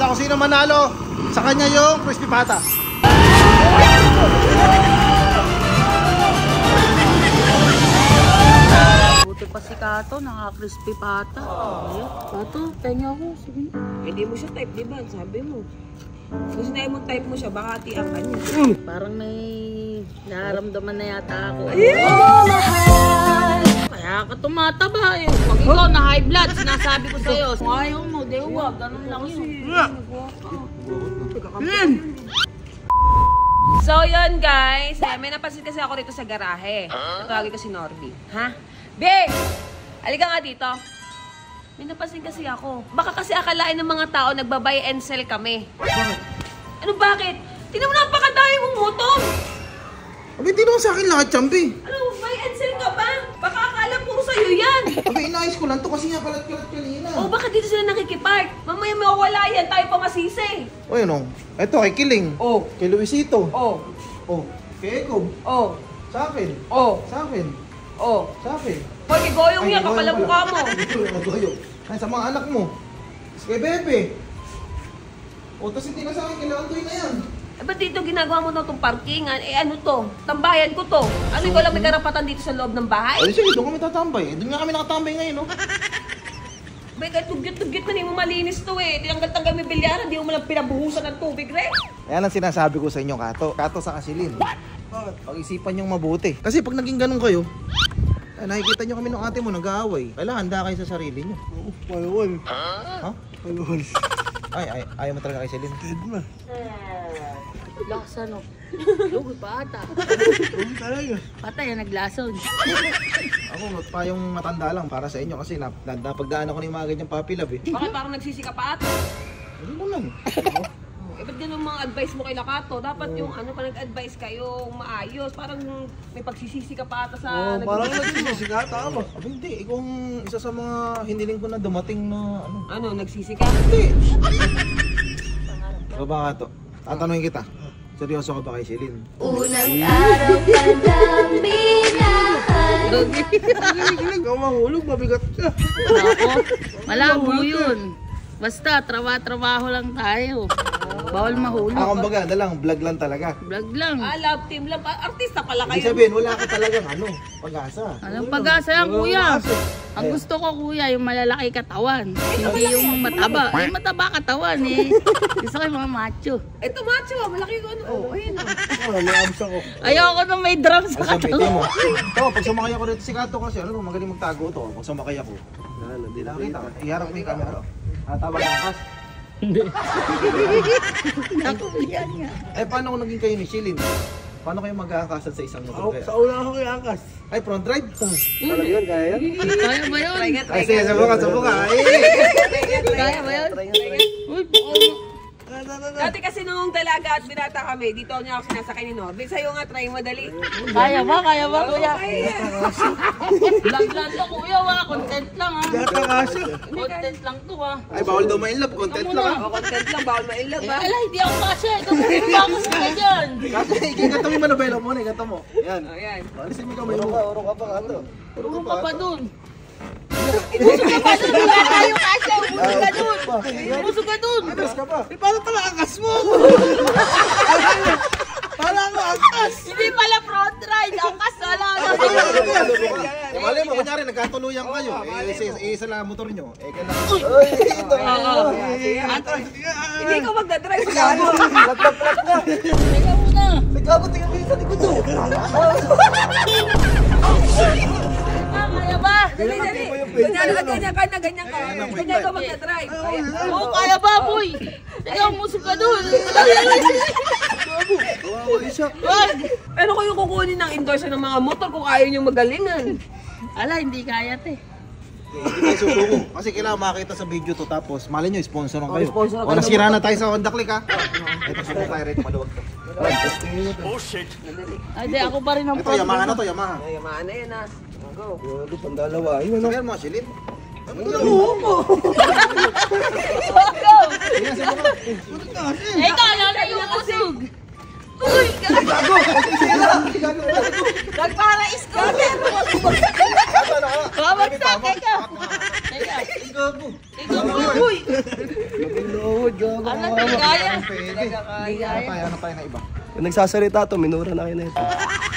Basta kung sino manalo, sa kanya yung crispy pata. Buti pa si Kato, naka-crispy pata. Kato, tenga ako. Sige. Hindi mo siya type, di ba? Sabi mo. Kung sinabi mo type mo siya, baka hatian ka niya. Parang may nararamdaman na yata ako. Kaya ka tumataba eh. Pag ikaw na high blood, sinasabi ko sa'yo. Kung ayaw mo, di huwag. Ganun lang yun. So yun guys, may napansin kasi ako rito sa garahe. Natawagin ko si Norby. Ha? Big! Halika nga dito. May napansin kasi ako. Baka kasi akalain ng mga tao nagbabay and sell kami. Bakit? Ano bakit? Tingnan mo napakadami mong motor. Abi, di naman sa akin lahat, champi. Ano, buy and sell ka ba? Baka akala puro sa'yo yan. Abi, inayos ko lang to kasi nga kalat-kalat kanina. O baka dito sila nakikipark. Mamaya mawawala yan, tayo pa masisi. O yun o. Eto, kay Kiling. Oh. Kay Luisito. Oh. O. Kay Ekob. Oh. Sa akin. Oh. Sa akin. Oh. Sa akin. Hoy, Goyong yan, kapal ang mukha mo. Goyong. Ay, sa mga anak mo. Kay Bebe. O, tas hindi na sa akin, kailangan tuloy na yan. Eh, ba't dito ginagawa mo na itong parkingan? Eh, ano to? Tambayan ko to. Ano, ikaw lang may karapatan dito sa loob ng bahay? Ay, sige, doon kami tatambay. Doon nga kami nakatambay ngayon, no? May tugyot-tugyot na, hindi mo malinis to eh. Tinanggal-tanggal may bilyaran, hindi mo lang pinabuhusan ng tubig, Re. Ayan ang sinasabi ko sa inyo, Kato. Kato sa Kasilin. Pag-isipan niyong mabuti. Kasi pag naging ganun kayo, ay, nakikita niyo kami ng ate mo nag-aaway. Kailangan handa kayo sa sarili niyo. Oo, palawal. Ha? Palawal. Ay, ayaw mo talaga kay Celine. Dead ma. Lakas ano. Lugoy pa ata. Oo talaga. Patay, naglason. Ako, pa yung matanda lang para sa inyo kasi napagdaan ako ng mga ganyang puppy love eh. Bakit parang nagsisika pa ata? Hindi naman. Eh, ba't ganun mga advice mo kay Lakato? Dapat yung ano pa nag-advise kayo maayos. Parang may pagsisisi ka pa ata sa... Oo, parang nagsisisi ka, tama. Abi, hindi. Ikaw ang isa sa mga hiniling ko na dumating na ano. Ano, nagsisi ka? Hindi. Baba ka to. Tatanungin kita. Seryoso ka ba kay Celine? Unang araw ka ng binahan. Galing, ikaw mahulog, mabigat ka. Ako, malabo yun. Basta, trabaho lang tayo. Bawal mahulog. Kumbaga, lang, vlog lang talaga. Vlog lang. Ah, love team lang. Artista pala Ibig kayo. sabihin, wala ka talagang ano, pag-asa. Anong pag-asa yan, kuya? Ang gusto ko, kuya, yung malalaki katawan. Hindi yung mataba. Yung mataba katawan eh. Gusto ko yung mga macho. Ito macho, malaki ko ano. Oh, ayun. May abs ako. Ayoko na may drum sa Ang sabihin katawan. mo. Ito, pag sumakay ako rito si Kato kasi, ano, magaling magtago to. Pag sumakay ako, hindi nakita. Iharap mo yung camera. Tawag ang kas. Naku, yan nga. Eh, paano kung naging kayo ni Celine? Paano kayo mag-aakasan sa isang motor kaya? Sa una ako kay Angkas. Ay, front drive? Talaga yun, kaya yan? Kaya ba yun? Ay, sige, sabuka. Ay! Kaya ba yun? Uy, Dati kasi nung dalaga at binata kami, dito niya ako sinasakay ni Norby. Sa'yo nga, try mo dali. kaya ba, kuya? Ay, Vlog lang to, kuya, wala. Content lang, ha? Yata kasya. Content lang to, ha? Ay, bawal daw ma-inlove. Content lang. oh, content lang, bawal ma-inlove Eh, ba? ala, hindi ako kasya. Ikaw mo ba ako sa dyan? Kasi, ikikata mo yung manobela mo, ikata mo. Yan. Oh, yan. Alisin mo kamay mo. Uro ka pa, Kato. Puro ka pa dun. Busog ka pa dun. Wala tayo kasya. Busog ka dun. Busog ka dun. Atas ka pa. Eh, paano pala Angkas mo? Paano ako Angkas? Hindi pala front ride. Ang kasala. Mali mo, kunyari, nagkatuluyan kayo. Eh, isa lang ang motor nyo. Eh, kailangan. Hindi ko magdadrive sa kamo. Teka muna. Nagkabot, tingnan mo yung sa likod mo. Kaya ba? Dali. Ganyan ka. Ganyan ka magdadrive. Oo, kaya ba, boy? Teka, musog ka dun. Wag. Pero kayo kukunin ng endorser ng mga motor kung ayaw nyo magalingan. Ala, hindi kaya, te. Hindi tayo susuko. Kasi kailangan makita sa video to. Tapos, mali nyo, sponsor kayo. sponsor O, nasira na tayo sa Honda Click, ha? Ito, suko tayo rito, maluwag to. Ay, di, ako pa rin ang Ito, Yamaha na to, Yamaha. Ay, yamaan na yan, ha. Go. Grabe, pandalawa. Ayun, Sabihan mo, Celine. Ikaw, lalo yung musog. Uy, Nagparais ko. babagsak, teka. Teka. Ikaw, uy. Loob, gago. Ala, di kaya. Pwede. Ano pa na iba? Kung nagsasalita to, minura na kayo na ito.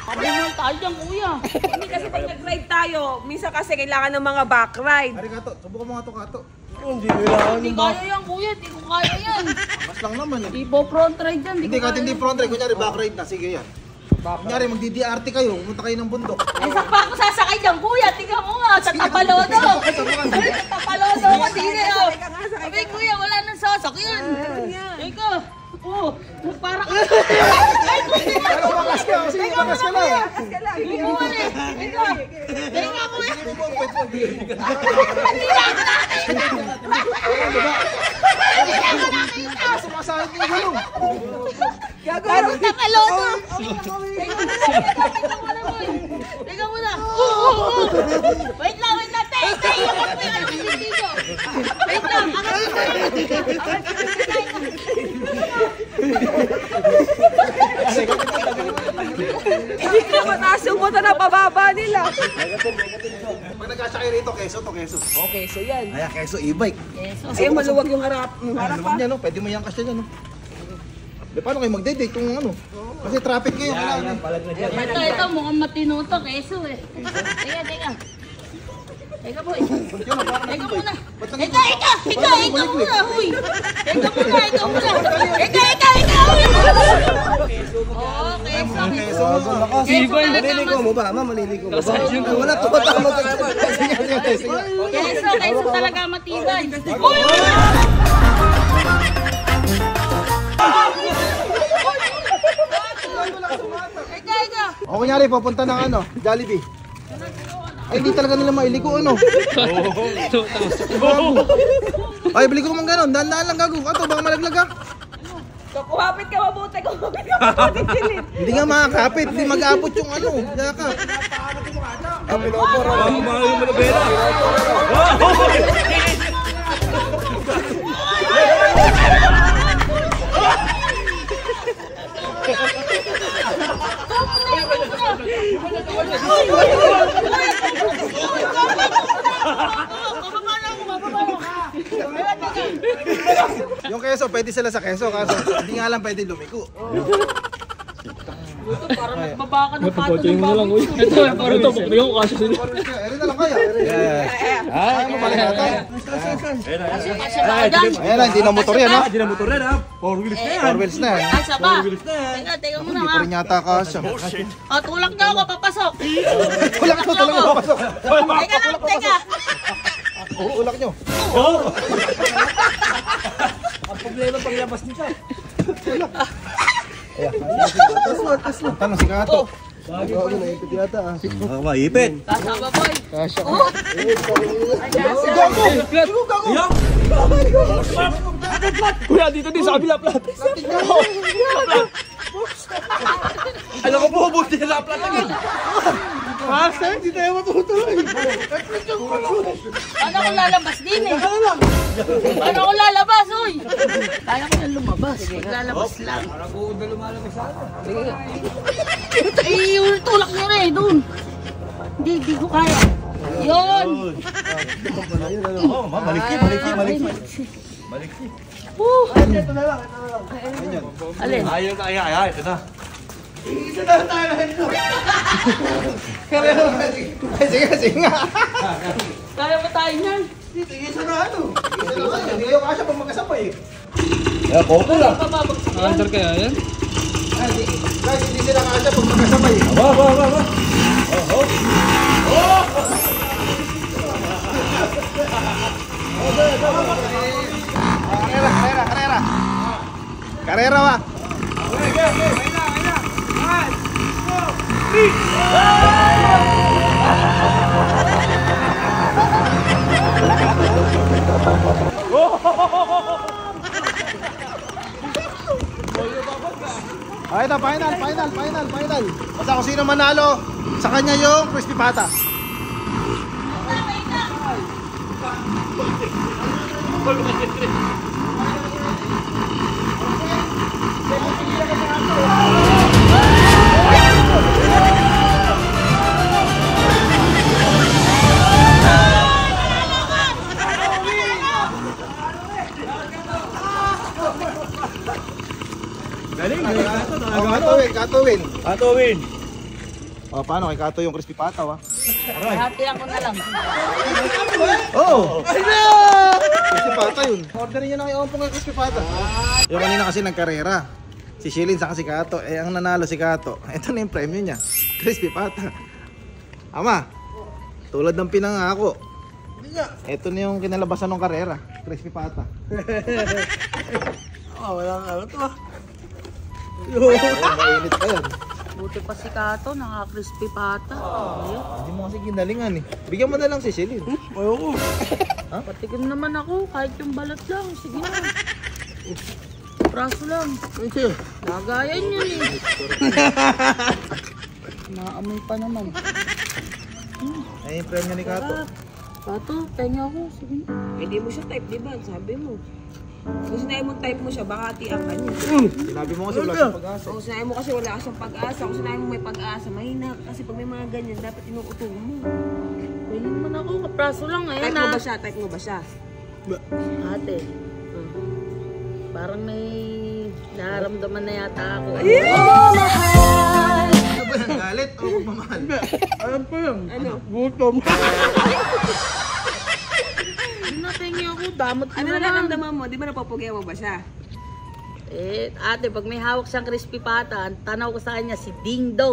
Pabunol tayo dyan, kuya. Hindi kasi pag nag-ride tayo, minsan kasi kailangan ng mga back ride. Ari Kato, subukan mo nga to Kato. Hindi kailangan Hindi kaya yan, kuya. Hindi ko kaya yan. Mas lang naman eh. Ibo front ride yan. Hindi kahit hindi front ride, kunyari back ride na, sige yan. Kunyari magdi-DRT kayo, pumunta kayo ng bundok. Ay, saan pa ako sasakay dyan, kuya? Tingnan mo nga, sa Tapalodo. Sa Tapalodo ako, hindi oh. Sabi, kuya, wala nang sasakyan. Eka, oh, para ka. Pero makas ka, sige makas ka lang. Hindi mo wala eh. Eka, tingnan mo yan. Sumasahit mo yung gulong. Parang Tapalodo. Teka muna. Wait lang, wait lang. Tay, iwan mo yung ano dito. Wait lang, Hindi ka mataas yung motor na pababa nila. Pag nagkasakay rito, keso to, keso. Okay, so yan. Ayan, keso e-bike. Kasi maluwag yung harap. Yung harap Ano niya, no? Pwede mo yung kasya niya, no? De, paano kayo mag-date kung ano? Kasi traffic kayo, kailangan. Ito, mukhang matino to, keso eh. Teka. Teka po. Teka muna. Ika muna, huy. Ika muna. Huy. Oo, keso. Keso. Maliligo mo ba? Maliligo mo ba? Wala tumatama ka. Keso talaga matibay. Ika. O kunyari, papunta ng ano, Jollibee. Ay, hindi talaga nila mailigo, ano? Ay, bili ko man gano'n. Dahan-dahan lang gago. Ato, baka malaglag ka. Kumapit ka mabuti, silid. Hindi nga makakapit. Hindi mag-aabot yung ano. Yaka. Yung keso, pwede sila sa keso. Kaso, hindi nga lang pwede lumiko. Parang nagbabaka ng pato ng baboy. Ito, bigyan ko kasya sila. Eri na lang kaya. Ay, mo balik natin. Ayan na, hindi na motor yan ha. Hindi na motor yan ha. 4 wheels na yan. 4 wheels na yan. Asa pa? Teka muna Hindi ha. pa rin yata kasya. O, tulak na ako, papasok. Ulak nyo, talaga makasok. Teka. Ulak nyo. Ang problema paglabas nito. Tanong si Kato. Maipit. Kasama boy. Kasya. Kuya, dito din sa kabila plat. Alam ko po, buti na plat agad. Basta, hindi tayo matutuloy. Paano ako lalabas din eh? Paano ako lalabas, uy? Kaya ko na lumabas. Lalabas lang. Parang buod na lumalabas sa akin. Tulak nyo rin, dun. Hindi ko kaya. Yun. Maliki. Alin? Ayun, ay, ito na. Sige nga. Kaya ba tayo niyan? Sige sa na ano. Hindi kayo kasya pag magkasabay. Koko lang. Papabagsak yan. Answer kaya yan? Guys, hindi sila kasya pag magkasabay. Karera ba? Ay, ito, final. Basta kung sino manalo, sa kanya yung crispy pata. Galing. Katowin. Atowin. O, paano kay Kato yung crispy pataw, ha? Hatihan ko na lang. Oo! Crispy pata yun. Orderin nyo na kay Ompong yung crispy pata. Yung kanina kasi nagkarera. Si Shilin saka si Kato. Eh, ang nanalo si Kato. Ito na yung premyo niya. Crispy pata. Ama, tulad ng pinangako. Ito na yung kinalabasan ng karera. Crispy pata. Walang ano to. Mainit pa yan. Buti pa si Kato, naka-crispy pata. Ayun. Hindi mo kasi ginalingan eh. Bigyan mo na lang si Shilin. Ayoko. Patikim naman ako, kahit yung balat lang. Sige na. Praso lang. Nagayan yun eh. Naamoy pa naman. Ay, yung premyo ni Kato. Kato, tenga ako. Sige na. Hindi mo siya type, di ba? Sabi mo. Kung sinabi mo type mo siya, baka hatian ka niya. Sinabi mo kasi wala siyang pag-asa. Kung sinabi mo kasi wala ka siyang pag-asa, kung sinabi mo may pag-asa, mahina. Kasi pag may mga ganyan, dapat inuuto mo. Pwede naman ako, kapraso lang. Ayan Type na. mo ba siya? Type mo ba siya? Ate, parang may nararamdaman na yata ako. Ano ba yung galit o pagmamahal? Alam pa yan. Ano? Gutom. Hindi na, tenga ako. Damot ko Ano na lang. nararamdaman mo? Di ba napapugyan mo ba siya? Eh, ate, pag may hawak siyang crispy pata, ang tanaw ko sa kanya si Ding Dong.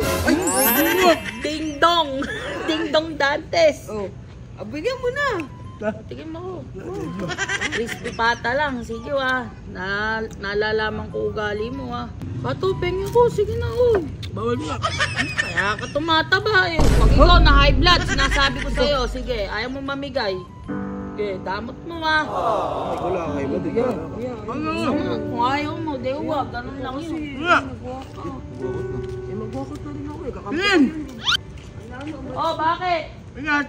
Ding Dong! Ding Dong Dantes! Oh. Bigyan mo na. Tingin mo ko. Crispy pata lang. Sige nalalaman ko ugali mo Patupeng ako. Sige na Bawal mo na. Kaya ka tumataba eh. Pag ikaw na high blood, sinasabi ko sa'yo. Sige, ayaw mo mamigay. Okay, damot mo Ay, wala kay ba? Di ba? Kung ayaw mo, di huwag. Ganun lang yun. Mag-walkout na rin ako eh. Yan. Oh, bakit? Ingat.